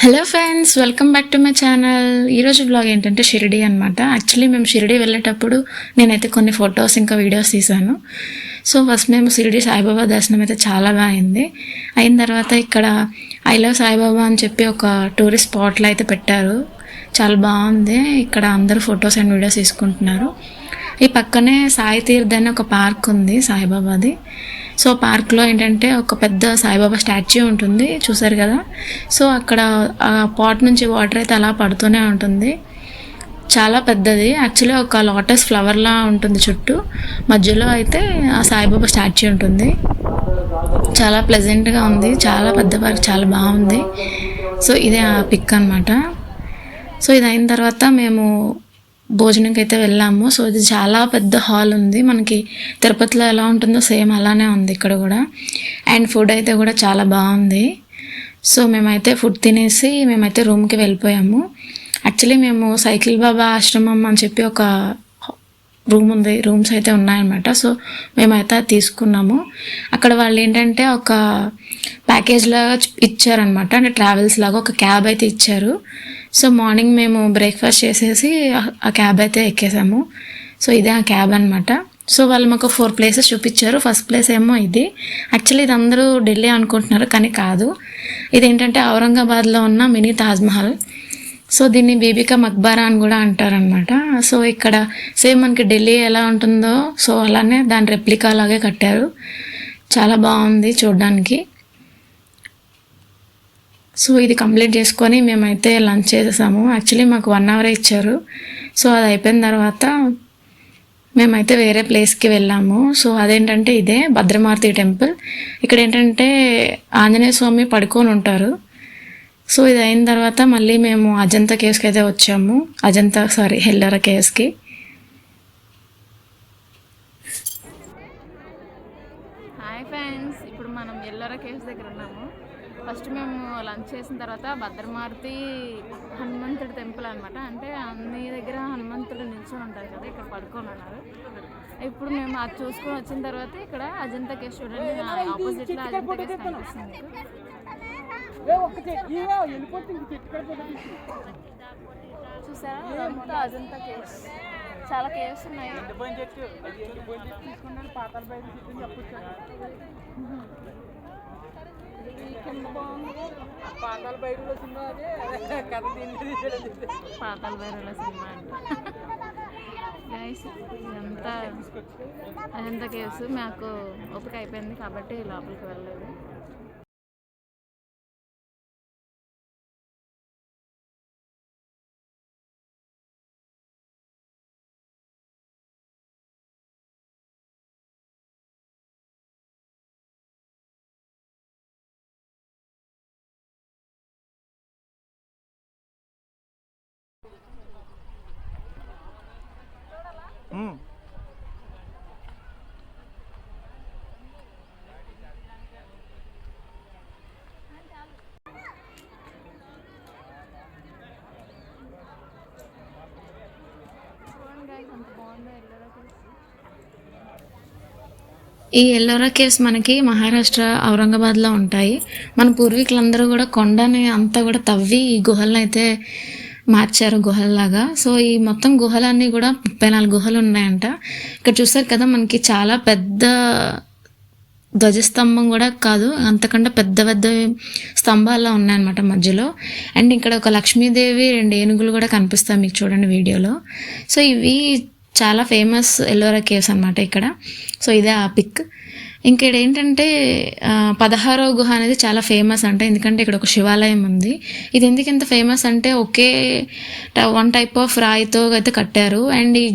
Hello friends, welcome back to my channel. ఈరోజు blog ఏంటంటే షిరిడి అనమాట. యాక్చువల్లీ మేము షిరిడి వెళ్ళేటప్పుడు నేనైతే కొన్ని ఫొటోస్ ఇంకా వీడియోస్ తీశాను. సో ఫస్ట్ మేము షిరిడి సాయిబాబా దర్శనం అయితే చాలా బాగా అయింది. అయిన తర్వాత ఇక్కడ ఐ లవ్ సాయిబాబా అని చెప్పి ఒక టూరిస్ట్ స్పాట్లో అయితే పెట్టారు. చాలా బాగుంది. ఇక్కడ అందరూ ఫొటోస్ అండ్ వీడియోస్ తీసుకుంటున్నారు. ఈ పక్కనే సాయి తీర్థ్ అని ఒక పార్క్ ఉంది సాయిబాబాది. సో పార్క్లో ఏంటంటే ఒక పెద్ద సాయిబాబా స్టాచ్యూ ఉంటుంది, చూసారు కదా. సో అక్కడ ఆ పాట్ నుంచి వాటర్ అయితే అలా పడుతూనే ఉంటుంది. చాలా పెద్దది. యాక్చువల్లీ ఒక లోటస్ ఫ్లవర్లా ఉంటుంది చుట్టూ. మధ్యలో అయితే ఆ సాయిబాబా స్టాచ్యూ ఉంటుంది. చాలా ప్లెజెంట్గా ఉంది. చాలా పెద్ద పార్క్, చాలా బాగుంది. సో ఇదే ఆ పిక్ అనమాట. సో ఇది అయిన తర్వాత మేము భోజనంకి అయితే వెళ్ళాము. సో ఇది చాలా పెద్ద హాల్ ఉంది. మనకి తిరుపతిలో ఎలా ఉంటుందో సేమ్ అలానే ఉంది ఇక్కడ కూడా. అండ్ ఫుడ్ అయితే కూడా చాలా బాగుంది. సో మేమైతే ఫుడ్ తినేసి మేమైతే రూమ్కి వెళ్ళిపోయాము. యాక్చువల్లీ మేము సైకిల్ బాబా ఆశ్రమం అని చెప్పి ఒక రూమ్ ఉంది, రూమ్స్ అయితే ఉన్నాయన్నమాట. సో మేమైతే అది తీసుకున్నాము. అక్కడ వాళ్ళు ఏంటంటే ఒక ప్యాకేజ్ లాగా ఇచ్చారనమాట, అంటే ట్రావెల్స్ లాగా ఒక క్యాబ్ అయితే ఇచ్చారు. సో మార్నింగ్ మేము బ్రేక్ఫాస్ట్ చేసేసి ఆ క్యాబ్ అయితే ఎక్కేసాము. సో ఇదే ఆ క్యాబ్ అనమాట. సో వాళ్ళు మాకు 4 ప్లేసెస్ చూపించారు. ఫస్ట్ ప్లేస్ ఏమో ఇది. యాక్చువల్లీ ఇది అందరూ ఢిల్లీ అనుకుంటున్నారు, కానీ కాదు. ఇదేంటంటే ఔరంగాబాద్లో ఉన్న మినీ తాజ్మహల్. సో దీన్ని బీబీకా మక్బారా అని కూడా అంటారనమాట. సో ఇక్కడ సేమ్ మనకి ఢిల్లీ ఎలా ఉంటుందో సో అలానే దాని రెప్లికా లాగే కట్టారు. చాలా బాగుంది చూడడానికి. సో ఇది కంప్లీట్ చేసుకొని మేమైతే లంచ్ చేసేసాము. యాక్చువల్లీ మాకు 1 అవర్ ఇచ్చారు. సో అది అయిపోయిన తర్వాత మేమైతే వేరే ప్లేస్కి వెళ్ళాము. సో అదేంటంటే ఇదే భద్రమారుతి టెంపుల్. ఇక్కడ ఏంటంటే ఆంజనేయ స్వామి పడుకొని ఉంటారు. సో ఇది అయిన తర్వాత మళ్ళీ మేము అజంతా కేవ్స్కి అయితే వచ్చాము. ఎల్లోరా కేవ్స్కి. హాయ్ ఫ్రెండ్స్, ఇప్పుడు మనం ఎల్లోరా కేవ్స్ దగ్గర ఉన్నాము. ఫస్ట్ మేము లంచ్ చేసిన తర్వాత భద్రమారుతి హనుమంతుడి టెంపుల్ అనమాట. అంటే అన్ని దగ్గర హనుమంతుడు నిల్చొని ఉంటారు కదా, ఇక్కడ పడుకొని ఉన్నారు. ఇప్పుడు మేము అది చూసుకొని వచ్చిన తర్వాత ఇక్కడ అజంతా కేవ్స్ చూడండి, ఆపోజిట్లో అజంతా కేవ్స్ కనిపిస్తుంది. చూసారా, అంతా అజంతా కేవ్స్. చాలా కేవ్స్ ఉన్నాయి. పాతాళ భైరవుల సినిమా గైస్, ఇదంతా అజంతా కేవ్స్. మాకు ఓపిక అయిపోయింది కాబట్టి లోపలికి వెళ్ళలేదు. ఈ ఎల్లోరా కేవ్స్ మనకి మహారాష్ట్ర ఔరంగాబాద్లో ఉంటాయి. మన పూర్వీకులందరూ కూడా కొండని అంతా కూడా తవ్వి ఈ గుహలను అయితే మార్చారు గుహల్లాగా. సో ఈ మొత్తం గుహలన్నీ కూడా 34 గుహలు ఉన్నాయంట. ఇక్కడ చూసారు కదా, మనకి చాలా పెద్ద ధ్వజస్తంభం కూడా కాదు, అంతకంటే పెద్ద పెద్ద స్తంభాల్లో ఉన్నాయన్నమాట మధ్యలో. అండ్ ఇక్కడ ఒక లక్ష్మీదేవి 2 ఏనుగులు కూడా కనిపిస్తాయి మీకు చూడండి వీడియోలో. సో ఇవి చాలా ఫేమస్ ఎల్లోరా కేవ్స్ అనమాట ఇక్కడ. సో ఇదే ఆ పిక్. ఇంకేడ ఏంటంటే 16వ గుహ అనేది చాలా ఫేమస్ అంట, ఎందుకంటే ఇక్కడ ఒక శివాలయం ఉంది. ఇది ఎందుకు ఇంత ఫేమస్ అంటే ఒకే 1 టైప్ ఆఫ్ రాయితో అయితే కట్టారు. అండ్ ఈ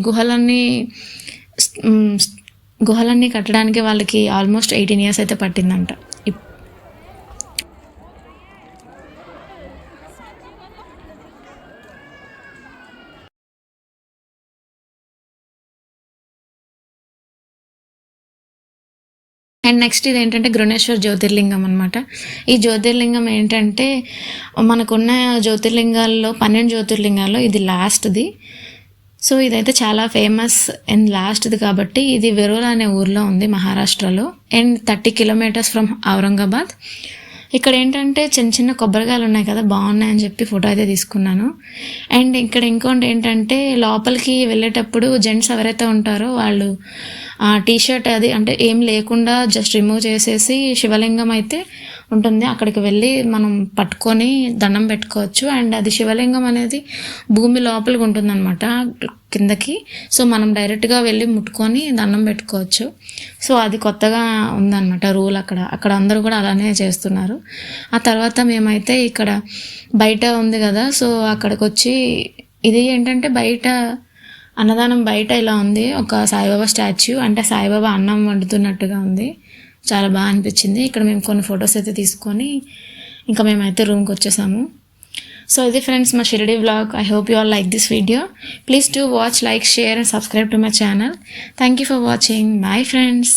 గుహలన్నీ కట్టడానికి వాళ్ళకి ఆల్మోస్ట్ 18 years అయితే పట్టిందంట. అండ్ నెక్స్ట్ ఇది ఏంటంటే గృణేశ్వర్ జ్యోతిర్లింగం అనమాట. ఈ జ్యోతిర్లింగం ఏంటంటే మనకున్న జ్యోతిర్లింగాల్లో 12 జ్యోతిర్లింగాల్లో ఇది లాస్ట్ది. సో ఇదైతే చాలా ఫేమస్ అండ్ లాస్ట్ది కాబట్టి ఇది వెరోలా అనే ఊర్లో ఉంది మహారాష్ట్రలో. And 30 kilometers from Aurangabad. ఇక్కడ ఏంటంటే చిన్న చిన్న కొబ్బరికాయలు ఉన్నాయి కదా, బాగున్నాయని చెప్పి ఫోటో అయితే తీసుకున్నాను. అండ్ ఇక్కడ ఇంకోటి ఏంటంటే లోపలికి వెళ్ళేటప్పుడు జెంట్స్ ఎవరైతే ఉంటారో వాళ్ళు ఆ టీషర్ట్ అది అంటే ఏం లేకుండా జస్ట్ రిమూవ్ చేసేసి శివలింగం అయితే ఉంటుంది, అక్కడికి వెళ్ళి మనం పట్టుకొని దండం పెట్టుకోవచ్చు. అండ్ అది శివలింగం అనేది భూమి లోపలికి ఉంటుందన్నమాట కిందకి. సో మనం డైరెక్ట్గా వెళ్ళి ముట్టుకొని దండం పెట్టుకోవచ్చు. సో అది కొత్తగా ఉందన్నమాట రూల్. అక్కడ అందరూ కూడా అలానే చేస్తున్నారు. ఆ తర్వాత మేమైతే ఇక్కడ బయట ఉంది కదా, సో అక్కడికి వచ్చి ఇది ఏంటంటే బయట అన్నదానం బయట ఇలా ఉంది ఒక సాయిబాబా స్టాచ్యూ, అంటే సాయిబాబా అన్నం వండుతున్నట్టుగా ఉంది. చాలా బాగా అనిపించింది. ఇక్కడ మేము కొన్ని ఫొటోస్ అయితే తీసుకొని ఇంకా మేమైతే రూమ్కి వచ్చేసాము. సో ఇది ఫ్రెండ్స్ మా Shirdi vlog. I hope you all like this video. Please do watch, like, share and subscribe to my channel. Thank you for watching. Bye friends.